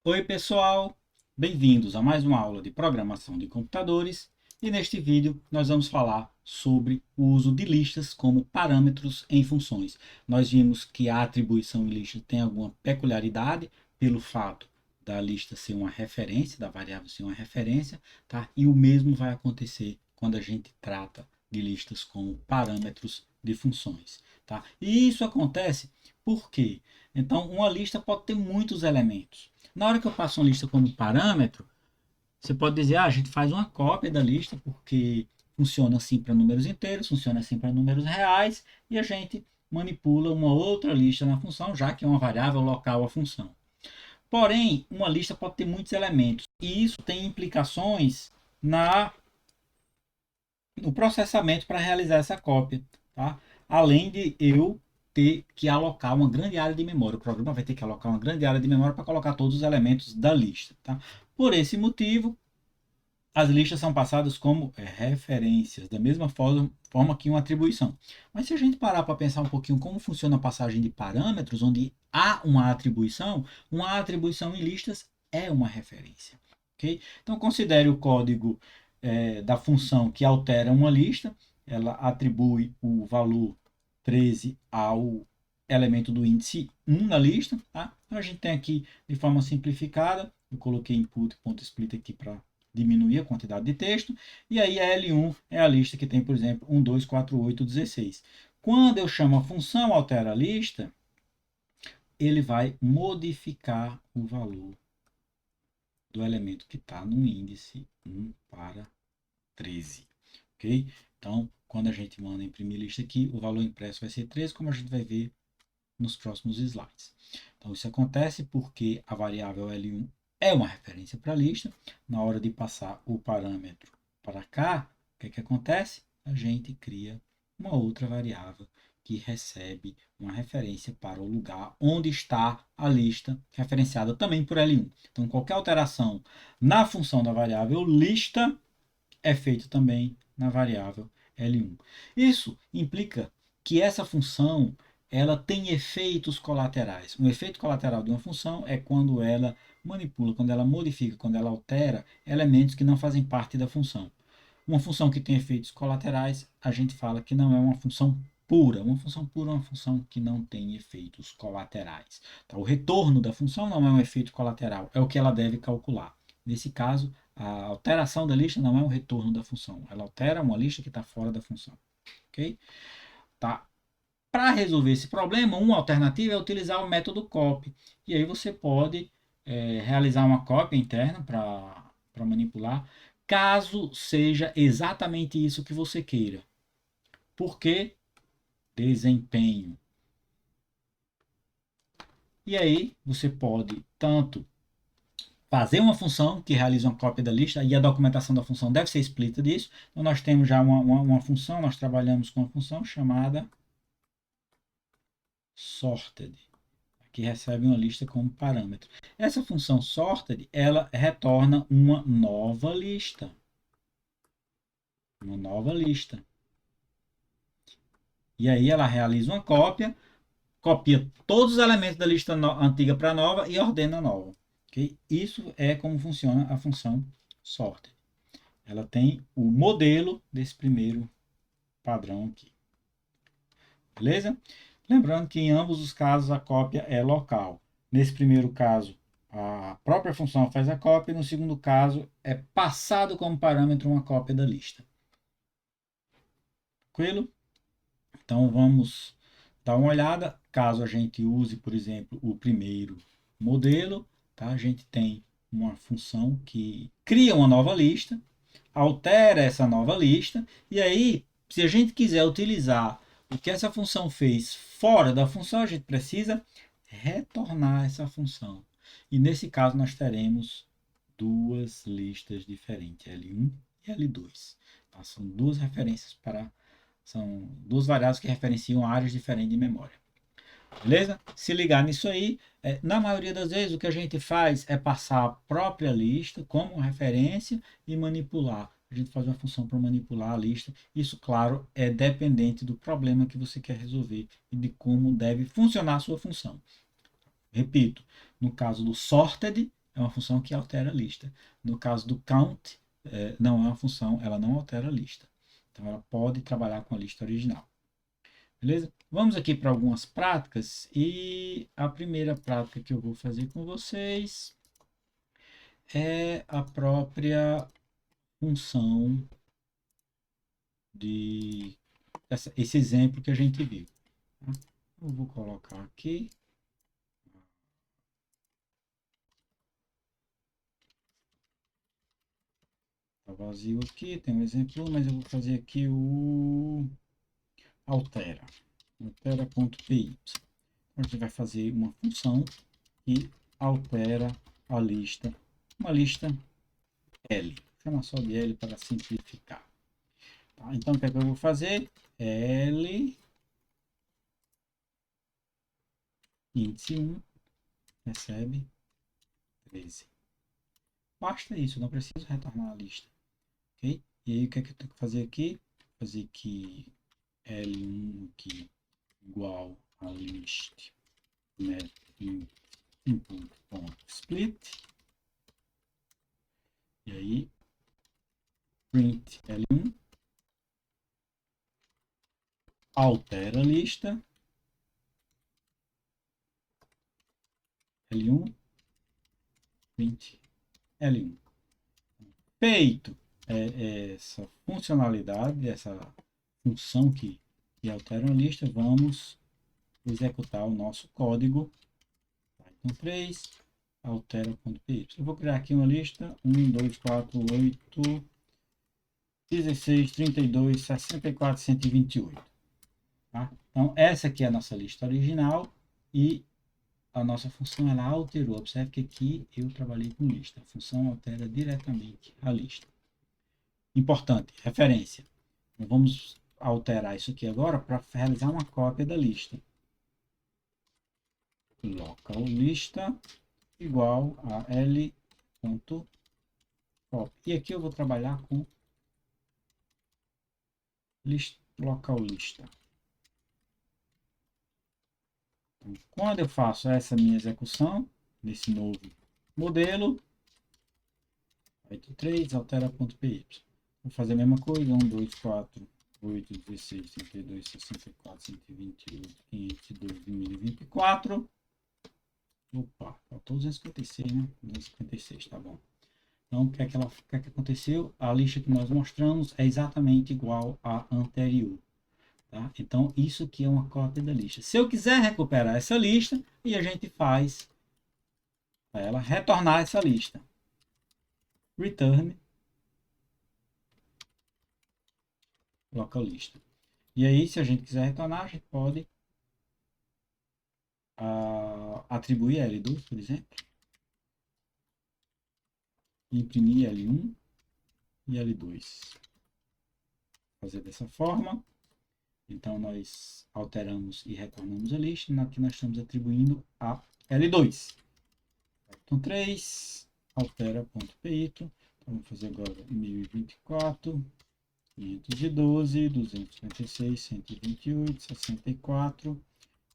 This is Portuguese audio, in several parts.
Oi pessoal, bem-vindos a mais uma aula de programação de computadores e neste vídeo nós vamos falar sobre o uso de listas como parâmetros em funções. Nós vimos que a atribuição em lista tem alguma peculiaridade pelo fato da lista ser uma referência, da variável ser uma referência, tá? E o mesmo vai acontecer quando a gente trata de listas como parâmetros de funções, tá? E isso acontece por quê? Então, uma lista pode ter muitos elementos. Na hora que eu passo uma lista como parâmetro, você pode dizer, a gente faz uma cópia da lista, porque funciona assim para números inteiros, funciona assim para números reais, e a gente manipula uma outra lista na função, já que é uma variável local a função. Porém, uma lista pode ter muitos elementos, e isso tem implicações no processamento para realizar essa cópia, tá? Além de eu ter que alocar uma grande área de memória. O programa vai ter que alocar uma grande área de memória para colocar todos os elementos da lista, tá? Por esse motivo, as listas são passadas como referências, da mesma forma que uma atribuição. Mas se a gente parar para pensar um pouquinho como funciona a passagem de parâmetros, onde há uma atribuição em listas é uma referência. Okay? Então, considere o código da função que altera uma lista, ela atribui o valor 13 ao elemento do índice 1 na lista. Tá? Então, a gente tem aqui, de forma simplificada, eu coloquei input.split aqui para diminuir a quantidade de texto, e aí a L1 é a lista que tem, por exemplo, 1, 2, 4, 8, 16. Quando eu chamo a função altera a lista, ele vai modificar o valor do elemento que está no índice 1 para 13. Ok? Então, quando a gente manda imprimir lista aqui, o valor impresso vai ser 13, como a gente vai ver nos próximos slides. Então, isso acontece porque a variável L1 é uma referência para a lista. Na hora de passar o parâmetro para cá, o que é que acontece? A gente cria uma outra variável que recebe uma referência para o lugar onde está a lista referenciada também por L1. Então, qualquer alteração na função da variável lista é feita também na variável L1. Isso implica que essa função ela tem efeitos colaterais. Um efeito colateral de uma função é quando ela manipula, quando ela modifica, quando ela altera elementos que não fazem parte da função. Uma função que tem efeitos colaterais, a gente fala que não é uma função pura. Uma função pura é uma função que não tem efeitos colaterais. Então, o retorno da função não é um efeito colateral, é o que ela deve calcular. Nesse caso, a alteração da lista não é um retorno da função, ela altera uma lista que está fora da função. Ok? Tá. Para resolver esse problema, uma alternativa é utilizar o método copy. E aí você pode realizar uma cópia interna para manipular, caso seja exatamente isso que você queira. Por que desempenho? E aí você pode tanto fazer uma função que realiza uma cópia da lista, e a documentação da função deve ser explícita disso. Então nós temos já uma função, nós trabalhamos com uma função chamada sorted, que recebe uma lista como parâmetro. Essa função sorted, ela retorna uma nova lista. Uma nova lista. E aí ela realiza uma cópia, copia todos os elementos da lista antiga para a nova e ordena a nova. Okay? Isso é como funciona a função sorted. Ela tem o modelo desse primeiro padrão aqui. Beleza? Lembrando que em ambos os casos a cópia é local. Nesse primeiro caso, a própria função faz a cópia, no segundo caso, é passado como parâmetro uma cópia da lista. Tranquilo? Então vamos dar uma olhada. Caso a gente use, por exemplo, o primeiro modelo, tá? A gente tem uma função que cria uma nova lista, altera essa nova lista, e aí, se a gente quiser utilizar o que essa função fez fora da função, a gente precisa retornar essa função. E nesse caso nós teremos duas listas diferentes, L1 e L2. Tá? São duas referências são duas variáveis que referenciam áreas diferentes de memória. Beleza? Se ligar nisso aí, na maioria das vezes o que a gente faz é passar a própria lista como referência e manipular. A gente faz uma função para manipular a lista. Isso, claro, é dependente do problema que você quer resolver e de como deve funcionar a sua função. Repito, no caso do sorted, é uma função que altera a lista. No caso do count, não é uma função, ela não altera a lista. Então, ela pode trabalhar com a lista original. Beleza? Vamos aqui para algumas práticas. E a primeira prática que eu vou fazer com vocês é a própria função de esse exemplo que a gente viu. Tá? Eu vou colocar aqui. Está vazio aqui, tem um exemplo, mas eu vou fazer aqui o altera. Altera.py. A gente vai fazer uma função que altera a lista, uma lista L. Vou chamar só de L para simplificar. Tá? Então, o que é que eu vou fazer? L índice 1 recebe 13. Basta isso, não preciso retornar a lista. Ok? E aí, o que é que eu tenho que fazer aqui? Fazer que L1 aqui igual a list net input.split. E aí, print L1 altera a lista L1 print L1. Feito essa funcionalidade, essa função que altera a lista, vamos executar o nosso código. Python 3 altera.py. Eu vou criar aqui uma lista 1, 2, 4, 8, 16, 32, 64, 128. Tá? Então, essa aqui é a nossa lista original e a nossa função ela alterou. Observe que aqui eu trabalhei com lista. A função altera diretamente a lista. Importante, referência. Então, vamos alterar isso aqui agora para realizar uma cópia da lista. Local lista igual a L.copy. E aqui eu vou trabalhar com local lista. Então, quando eu faço essa minha execução nesse novo modelo, Python 3 altera.py. Vou fazer a mesma coisa, 1, 2, 4, 8, 16, 32, 64, 128, 502, 1024. Opa, faltou 256, né? 256, tá bom. Então, o que é que aconteceu? A lista que nós mostramos é exatamente igual à anterior. Tá? Então, isso aqui é uma cópia da lista. Se eu quiser recuperar essa lista, e a gente faz para ela retornar essa lista. Return local lista. E aí, se a gente quiser retornar, a gente pode atribuir L2, por exemplo. Imprimir L1 e L2. Fazer dessa forma. Então, nós alteramos e retornamos a lista. E aqui nós estamos atribuindo a L2. Python 3, altera.py. Então, vamos fazer agora 1024, 512, 256, 128, 64,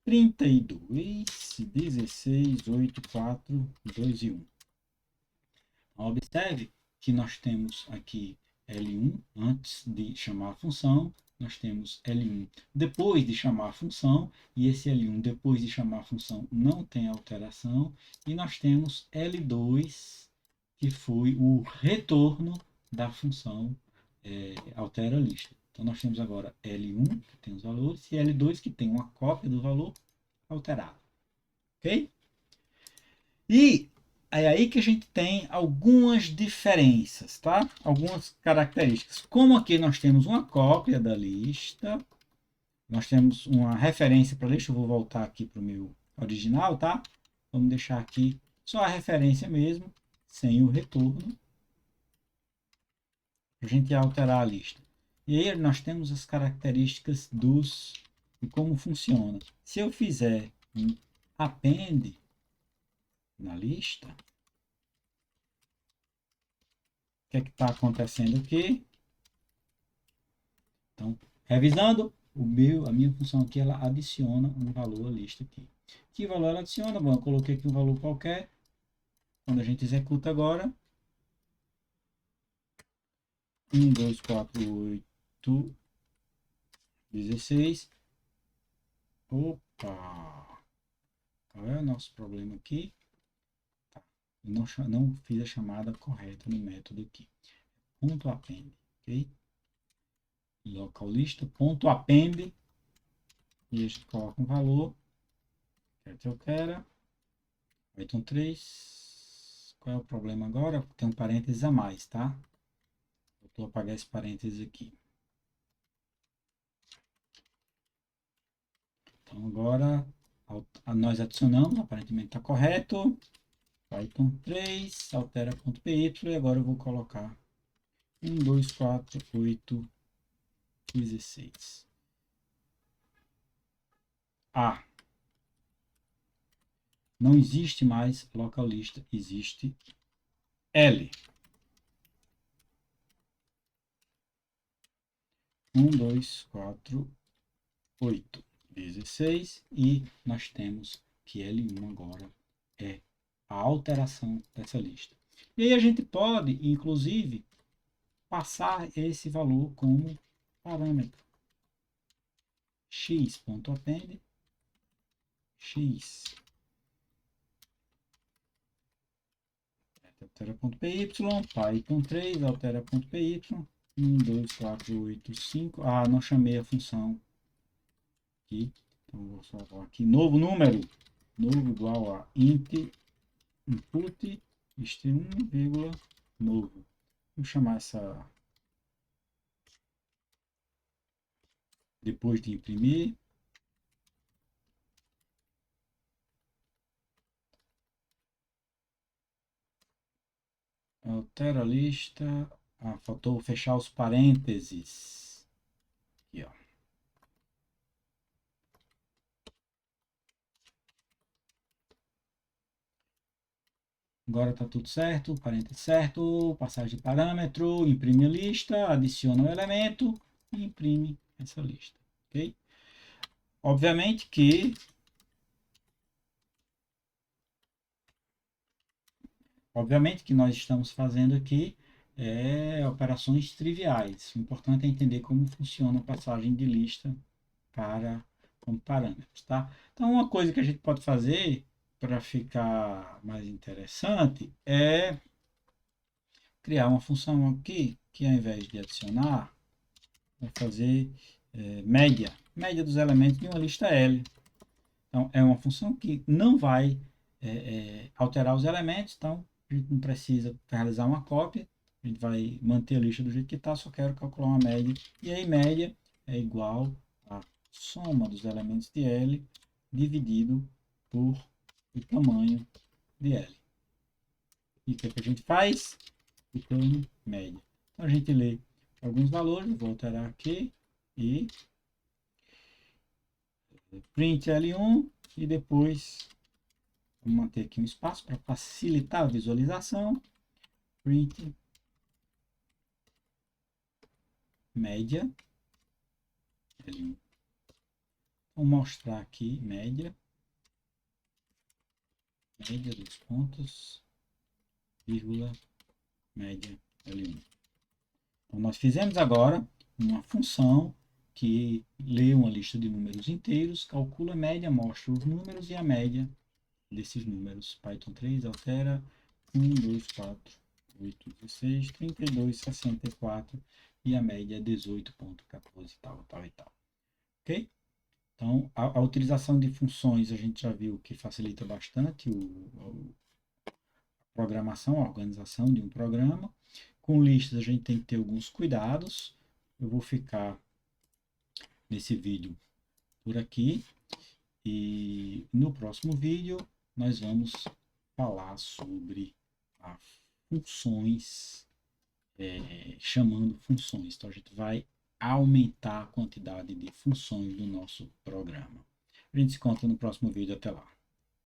32, 16, 8, 4, 2 e 1. Observe que nós temos aqui L1 antes de chamar a função, nós temos L1 depois de chamar a função, e esse L1 depois de chamar a função não tem alteração, e nós temos L2, que foi o retorno da função altera a lista. Então, nós temos agora L1, que tem os valores, e L2, que tem uma cópia do valor alterado. Ok? E é aí que a gente tem algumas diferenças, tá? Algumas características. Como aqui nós temos uma cópia da lista, nós temos uma referência para a lista, eu vou voltar aqui para o meu original, tá? Vamos deixar aqui só a referência mesmo, sem o retorno. A gente alterar a lista. E aí nós temos as características de como funciona. Se eu fizer um append na lista, o que é que está acontecendo aqui? Então, revisando, a minha função aqui, ela adiciona um valor à lista aqui. Que valor ela adiciona? Bom, eu coloquei aqui um valor qualquer, Quando a gente executa agora, 1, 2, 4, 8, 16. Opa! Qual é o nosso problema aqui? Tá. Eu não fiz a chamada correta no método aqui. Ponto append, ok? Local lista, ponto append. E a gente coloca um valor. Quer. Python 3. Qual é o problema agora? Tem um parênteses a mais, tá? Vou apagar esse parênteses aqui. Então agora nós adicionamos, aparentemente está correto. Python 3, altera.py, e agora eu vou colocar 1, 2, 4, 8, 16. Não existe mais local list, existe L. 1, 2, 4, 8, 16. E nós temos que L1 agora é a alteração dessa lista. E aí a gente pode, inclusive, passar esse valor como parâmetro. X.append, x altera.py, Python 3, altera.py, 1, 2, 4, 8, 5. Não chamei a função aqui. Então vou só colocar aqui novo número, novo igual a int input, string1, vírgula, novo. Vou chamar essa depois de imprimir. Altera a lista. Faltou fechar os parênteses. Aqui, ó. Agora está tudo certo, parênteses certo, passagem de parâmetro, imprime a lista, adiciona o elemento e imprime essa lista, ok? Obviamente que nós estamos fazendo aqui operações triviais. O importante é entender como funciona a passagem de lista para como parâmetros, tá? Então, uma coisa que a gente pode fazer para ficar mais interessante é criar uma função aqui que, ao invés de adicionar, vai fazer média dos elementos de uma lista L. Então, é uma função que não vai alterar os elementos, então a gente não precisa realizar uma cópia, a gente vai manter a lista do jeito que está, só quero calcular uma média, e aí média é igual a soma dos elementos de L dividido por o tamanho de L. E o que a gente faz? Retorno média. Então a gente lê alguns valores, vou alterar aqui e print L1 e depois vou manter aqui um espaço para facilitar a visualização. Print média L1. Vou mostrar aqui média dos pontos, vírgula, média L1. Então nós fizemos agora uma função que lê uma lista de números inteiros, calcula a média, mostra os números e a média desses números. Python 3 altera 1, 2, 4, 8, 16, 32, 64 e a média é 18.14 tal. Ok? Então, a utilização de funções a gente já viu que facilita bastante a programação, a organização de um programa. Com listas a gente tem que ter alguns cuidados. Eu vou ficar nesse vídeo por aqui e no próximo vídeo nós vamos falar sobre funções, chamando funções. Então a gente vai aumentar a quantidade de funções do nosso programa. A gente se encontra no próximo vídeo. Até lá.